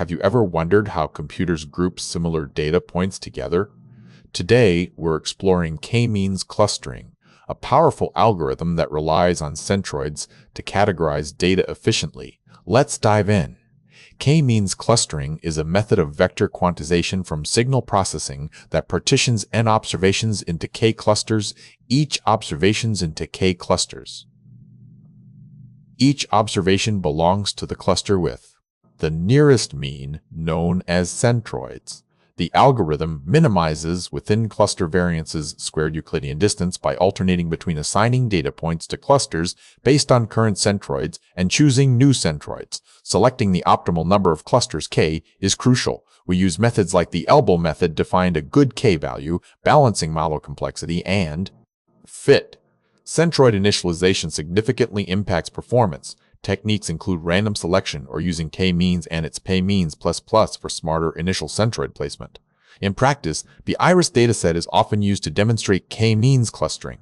Have you ever wondered how computers group similar data points together? Today, we're exploring k-means clustering, a powerful algorithm that relies on centroids to categorize data efficiently. Let's dive in. K-means clustering is a method of vector quantization from signal processing that partitions n observations into k clusters, each observations into k clusters. Each observation belongs to the cluster with the nearest mean, known as centroids. The algorithm minimizes within-cluster variances squared Euclidean distance by alternating between assigning data points to clusters based on current centroids and choosing new centroids. Selecting the optimal number of clusters k is crucial. We use methods like the elbow method to find a good k value, balancing model complexity, and fit. Centroid initialization significantly impacts performance. Techniques include random selection or using k-means and its p-means ++ for smarter initial centroid placement. In practice, the iris dataset is often used to demonstrate k-means clustering.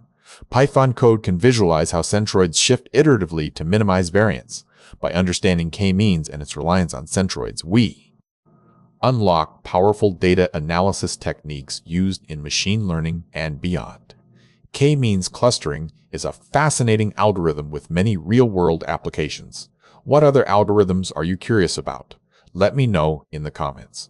Python code can visualize how centroids shift iteratively to minimize variance. By understanding k-means and its reliance on centroids, we unlock powerful data analysis techniques used in machine learning and beyond. K-means clustering is a fascinating algorithm with many real-world applications. What other algorithms are you curious about? Let me know in the comments.